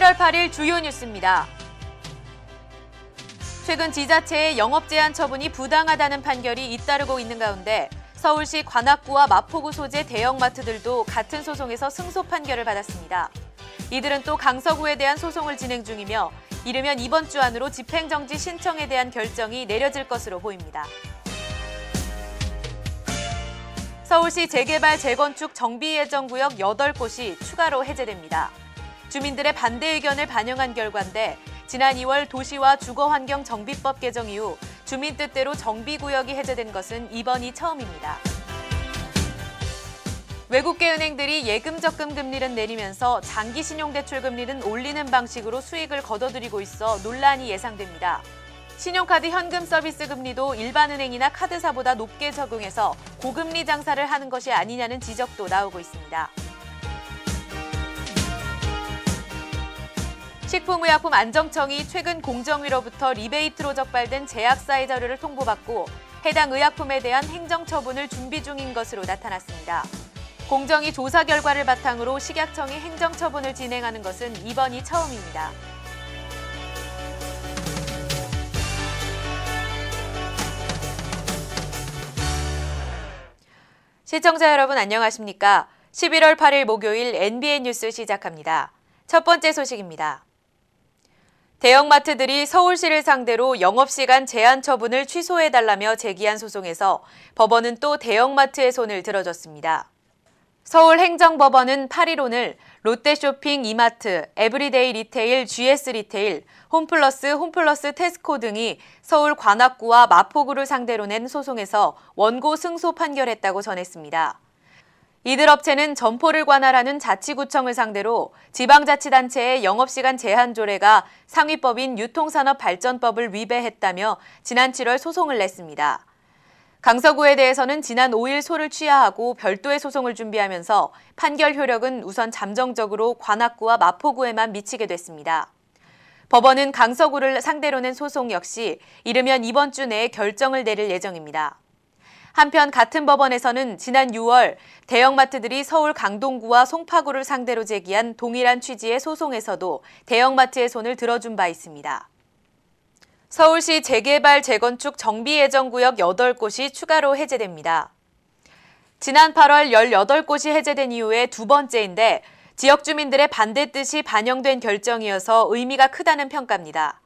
11월 8일 주요 뉴스입니다. 최근 지자체의 영업 제한 처분이 부당하다는 판결이 잇따르고 있는 가운데 서울시 관악구와 마포구 소재 대형마트들도 같은 소송에서 승소 판결을 받았습니다. 이들은 또 강서구에 대한 소송을 진행 중이며 이르면 이번 주 안으로 집행정지 신청에 대한 결정이 내려질 것으로 보입니다. 서울시 재개발 재건축 정비예정구역 8곳이 추가로 해제됩니다. 주민들의 반대 의견을 반영한 결과인데 지난 2월 도시와 주거환경정비법 개정 이후 주민 뜻대로 정비구역이 해제된 것은 이번이 처음입니다. 외국계 은행들이 예금 적금 금리를 내리면서 장기 신용대출 금리는 올리는 방식으로 수익을 거둬들이고 있어 논란이 예상됩니다. 신용카드 현금 서비스 금리도 일반은행이나 카드사보다 높게 적용해서 고금리 장사를 하는 것이 아니냐는 지적도 나오고 있습니다. 식품의약품안정청이 최근 공정위로부터 리베이트로 적발된 제약사의 자료를 통보받고 해당 의약품에 대한 행정처분을 준비 중인 것으로 나타났습니다. 공정위 조사 결과를 바탕으로 식약청이 행정처분을 진행하는 것은 이번이 처음입니다. 시청자 여러분 안녕하십니까? 11월 8일 목요일 NBN 뉴스 시작합니다. 첫 번째 소식입니다. 대형마트들이 서울시를 상대로 영업시간 제한 처분을 취소해달라며 제기한 소송에서 법원은 또 대형마트의 손을 들어줬습니다. 서울행정법원은 8일 오늘 롯데쇼핑, 이마트, 에브리데이 리테일, GS 리테일, 홈플러스 테스코 등이 서울 관악구와 마포구를 상대로 낸 소송에서 원고 승소 판결했다고 전했습니다. 이들 업체는 점포를 관할하는 자치구청을 상대로 지방자치단체의 영업시간 제한 조례가 상위법인 유통산업발전법을 위배했다며 지난 7월 소송을 냈습니다. 강서구에 대해서는 지난 5일 소를 취하하고 별도의 소송을 준비하면서 판결 효력은 우선 잠정적으로 관악구와 마포구에만 미치게 됐습니다. 법원은 강서구를 상대로 낸 소송 역시 이르면 이번 주 내에 결정을 내릴 예정입니다. 한편 같은 법원에서는 지난 6월 대형마트들이 서울 강동구와 송파구를 상대로 제기한 동일한 취지의 소송에서도 대형마트의 손을 들어준 바 있습니다. 서울시 재개발 재건축 정비예정구역 8곳이 추가로 해제됩니다. 지난 8월 18곳이 해제된 이후에 두 번째인데 지역 주민들의 반대 뜻이 반영된 결정이어서 의미가 크다는 평가입니다.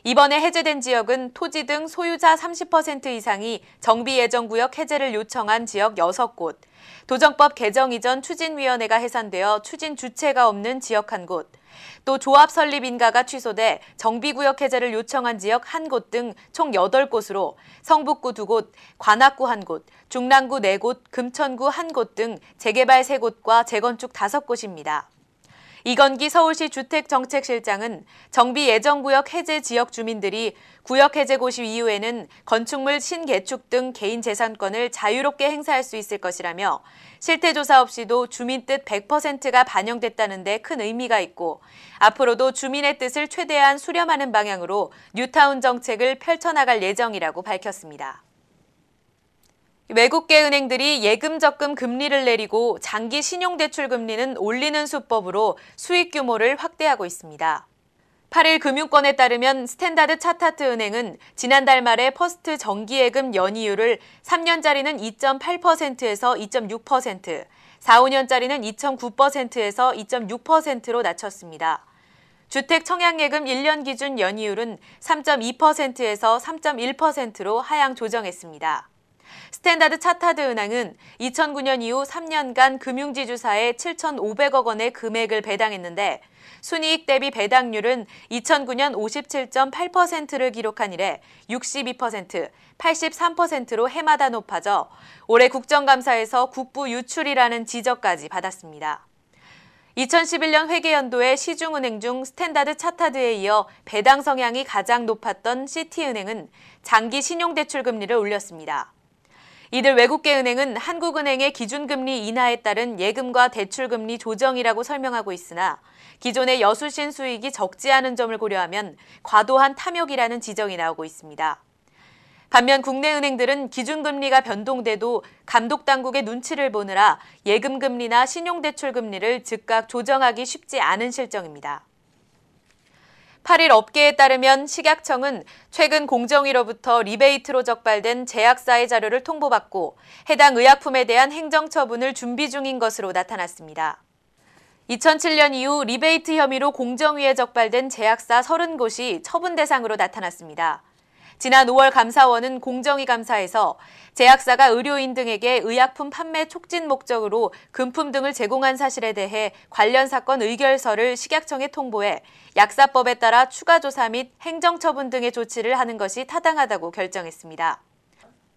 이번에 해제된 지역은 토지 등 소유자 30% 이상이 정비예정구역 해제를 요청한 지역 6곳, 도정법 개정 이전 추진위원회가 해산되어 추진 주체가 없는 지역 1곳, 또 조합 설립 인가가 취소돼 정비구역 해제를 요청한 지역 1곳 등 총 8곳으로 성북구 2곳, 관악구 1곳, 중랑구 4곳, 금천구 1곳 등 재개발 3곳과 재건축 5곳입니다. 이건기 서울시 주택정책실장은 정비예정구역 해제 지역 주민들이 구역 해제 고시 이후에는 건축물 신개축 등 개인 재산권을 자유롭게 행사할 수 있을 것이라며 실태조사 없이도 주민 뜻 100%가 반영됐다는 데 큰 의미가 있고 앞으로도 주민의 뜻을 최대한 수렴하는 방향으로 뉴타운 정책을 펼쳐나갈 예정이라고 밝혔습니다. 외국계 은행들이 예금 적금 금리를 내리고 장기 신용대출 금리는 올리는 수법으로 수익 규모를 확대하고 있습니다. 8일 금융권에 따르면 스탠다드 차타트 은행은 지난달 말에 퍼스트 정기예금 연이율을 3년짜리는 2.8%에서 2.6%, 4, 5년짜리는 2.9%에서 2.6%로 낮췄습니다. 주택 청약예금 1년 기준 연이율은 3.2%에서 3.1%로 하향 조정했습니다. 스탠다드 차타드 은행은 2009년 이후 3년간 금융지주사에 7,500억 원의 금액을 배당했는데 순이익 대비 배당률은 2009년 57.8%를 기록한 이래 62%, 83%로 해마다 높아져 올해 국정감사에서 국부 유출이라는 지적까지 받았습니다. 2011년 회계연도에 시중은행 중 스탠다드 차타드에 이어 배당 성향이 가장 높았던 시티은행은 장기 신용대출 금리를 올렸습니다. 이들 외국계 은행은 한국은행의 기준금리 인하에 따른 예금과 대출금리 조정이라고 설명하고 있으나 기존의 여수신 수익이 적지 않은 점을 고려하면 과도한 탐욕이라는 지적이 나오고 있습니다. 반면 국내 은행들은 기준금리가 변동돼도 감독당국의 눈치를 보느라 예금금리나 신용대출금리를 즉각 조정하기 쉽지 않은 실정입니다. 8일 업계에 따르면 식약청은 최근 공정위로부터 리베이트로 적발된 제약사의 자료를 통보받고 해당 의약품에 대한 행정처분을 준비 중인 것으로 나타났습니다. 2007년 이후 리베이트 혐의로 공정위에 적발된 제약사 30곳이 처분 대상으로 나타났습니다. 지난 5월 감사원은 공정위 감사에서 제약사가 의료인 등에게 의약품 판매 촉진 목적으로 금품 등을 제공한 사실에 대해 관련 사건 의결서를 식약청에 통보해 약사법에 따라 추가 조사 및 행정처분 등의 조치를 하는 것이 타당하다고 결정했습니다.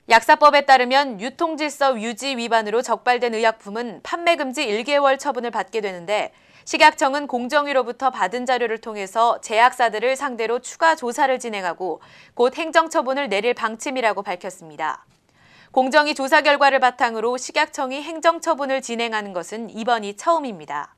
약사법에 따르면 유통질서 유지 위반으로 적발된 의약품은 판매 금지 1개월 처분을 받게 되는데 식약청은 공정위로부터 받은 자료를 통해서 제약사들을 상대로 추가 조사를 진행하고 곧 행정처분을 내릴 방침이라고 밝혔습니다. 공정위 조사 결과를 바탕으로 식약청이 행정처분을 진행하는 것은 이번이 처음입니다.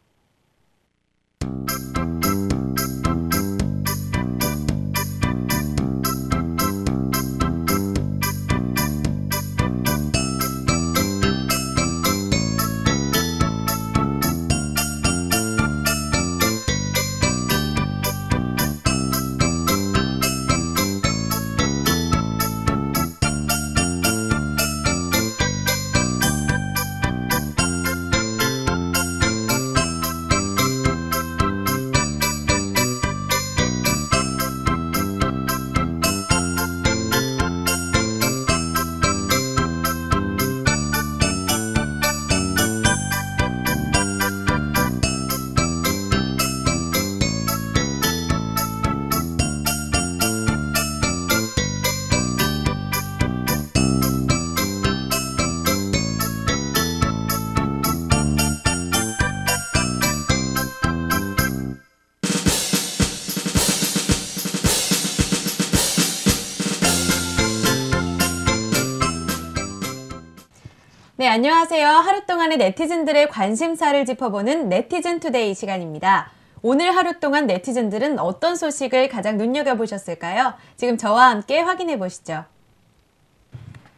네, 안녕하세요. 하루 동안의 네티즌들의 관심사를 짚어보는 네티즌 투데이 시간입니다. 오늘 하루 동안 네티즌들은 어떤 소식을 가장 눈여겨보셨을까요? 지금 저와 함께 확인해 보시죠.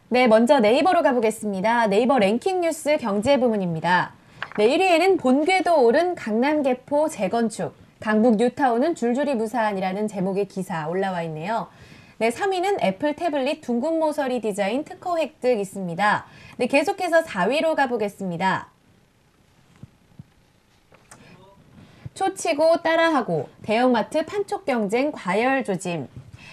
네, 먼저 네이버로 가보겠습니다. 네이버 랭킹 뉴스 경제 부문입니다. 네, 1위에는 본궤도 오른 강남 개포 재건축, 강북 뉴타운은 줄줄이 무사한이라는 제목의 기사 올라와 있네요. 네, 3위는 애플 태블릿 둥근 모서리 디자인 특허 획득 있습니다. 네, 계속해서 4위로 가보겠습니다. 초치고 따라하고 대형마트 판촉 경쟁 과열 조짐.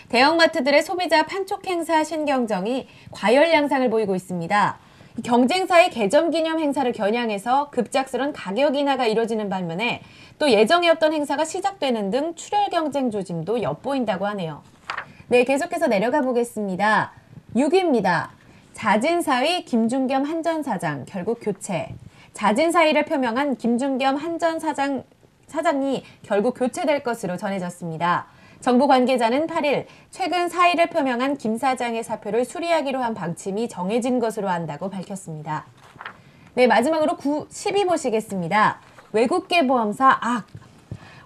대형마트들의 소비자 판촉 행사 신경정이 과열 양상을 보이고 있습니다. 경쟁사의 개점 기념 행사를 겨냥해서 급작스런 가격 인하가 이뤄지는 반면에 또 예정에 없던 행사가 시작되는 등 출혈 경쟁 조짐도 엿보인다고 하네요. 네, 계속해서 내려가 보겠습니다. 6위입니다. 잦은 사위 김준겸 한전사장 결국 교체. 잦은 사위를 표명한 김준겸 한전사장이 결국 교체될 것으로 전해졌습니다. 정부 관계자는 8일 최근 사의를 표명한 김 사장의 사표를 수리하기로 한 방침이 정해진 것으로 안다고 밝혔습니다. 네, 마지막으로 10위 보시겠습니다. 외국계 보험사 악.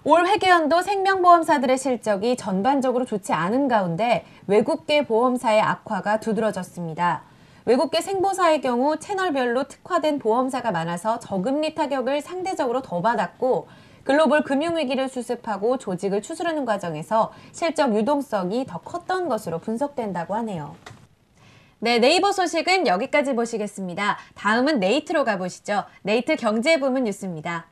올 회계연도 생명보험사들의 실적이 전반적으로 좋지 않은 가운데 외국계 보험사의 악화가 두드러졌습니다. 외국계 생보사의 경우 채널별로 특화된 보험사가 많아서 저금리 타격을 상대적으로 더 받았고 글로벌 금융위기를 수습하고 조직을 추스르는 과정에서 실적 유동성이 더 컸던 것으로 분석된다고 하네요. 네, 네이버 소식은 여기까지 보시겠습니다. 다음은 네이트로 가보시죠. 네이트 경제부문 뉴스입니다.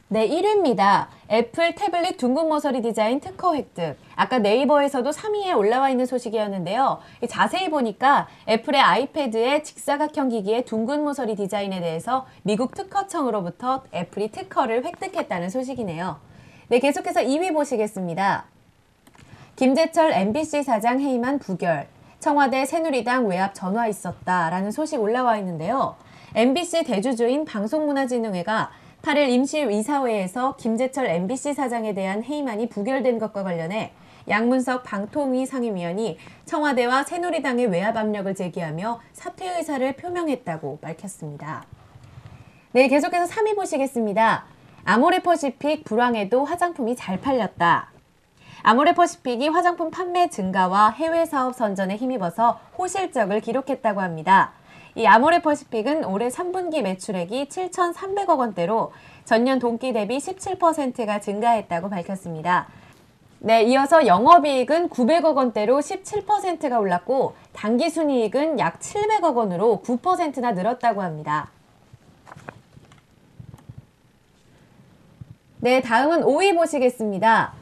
네, 1위입니다. 애플 태블릿 둥근 모서리 디자인 특허 획득. 아까 네이버에서도 3위에 올라와 있는 소식이었는데요. 자세히 보니까 애플의 아이패드의 직사각형 기기의 둥근 모서리 디자인에 대해서 미국 특허청으로부터 애플이 특허를 획득했다는 소식이네요. 네, 계속해서 2위 보시겠습니다. 김재철 MBC 사장 해임안 부결. 청와대 새누리당 외압 전화 있었다라는 소식 올라와 있는데요. MBC 대주주인 방송문화진흥회가 8일 임시이사회에서 김재철 MBC 사장에 대한 해임안이 부결된 것과 관련해 양문석 방통위 상임위원이 청와대와 새누리당의 외압 압력을 제기하며 사퇴 의사를 표명했다고 밝혔습니다. 네, 계속해서 3위 보시겠습니다. 아모레퍼시픽 불황에도 화장품이 잘 팔렸다. 아모레퍼시픽이 화장품 판매 증가와 해외 사업 선전에 힘입어서 호실적을 기록했다고 합니다. 이 아모레퍼시픽은 올해 3분기 매출액이 7,300억 원대로 전년 동기 대비 17%가 증가했다고 밝혔습니다. 네, 이어서 영업이익은 900억 원대로 17%가 올랐고 당기순이익은 약 700억 원으로 9%나 늘었다고 합니다. 네, 다음은 5위 보시겠습니다.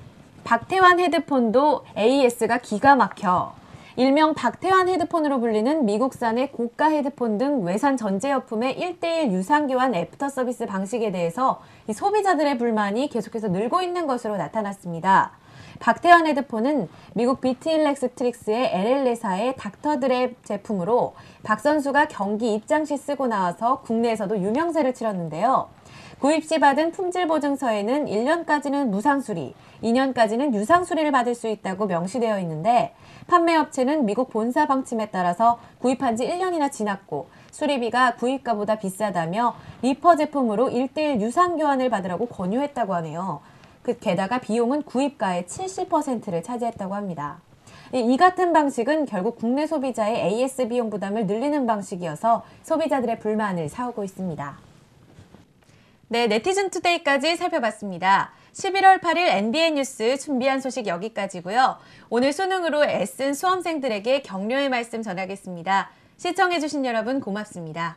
박태환 헤드폰도 AS가 기가 막혀. 일명 박태환 헤드폰으로 불리는 미국산의 고가 헤드폰 등 외산 전자제품의 1:1 유상교환 애프터 서비스 방식에 대해서 이 소비자들의 불만이 계속해서 늘고 있는 것으로 나타났습니다. 박태환 헤드폰은 미국 비트일렉스트릭스의 LL회사의 닥터드랩 제품으로 박 선수가 경기 입장 시 쓰고 나와서 국내에서도 유명세를 치렀는데요. 구입 시 받은 품질 보증서에는 1년까지는 무상수리, 2년까지는 유상수리를 받을 수 있다고 명시되어 있는데 판매업체는 미국 본사 방침에 따라서 구입한 지 1년이나 지났고 수리비가 구입가보다 비싸다며 리퍼 제품으로 1:1 유상교환을 받으라고 권유했다고 하네요. 게다가 비용은 구입가의 70%를 차지했다고 합니다. 이 같은 방식은 결국 국내 소비자의 AS 비용 부담을 늘리는 방식이어서 소비자들의 불만을 사오고 있습니다. 네, 네티즌 투데이까지 살펴봤습니다. 11월 8일 NBA 뉴스 준비한 소식 여기까지고요. 오늘 수능으로 애쓴 수험생들에게 격려의 말씀 전하겠습니다. 시청해주신 여러분 고맙습니다.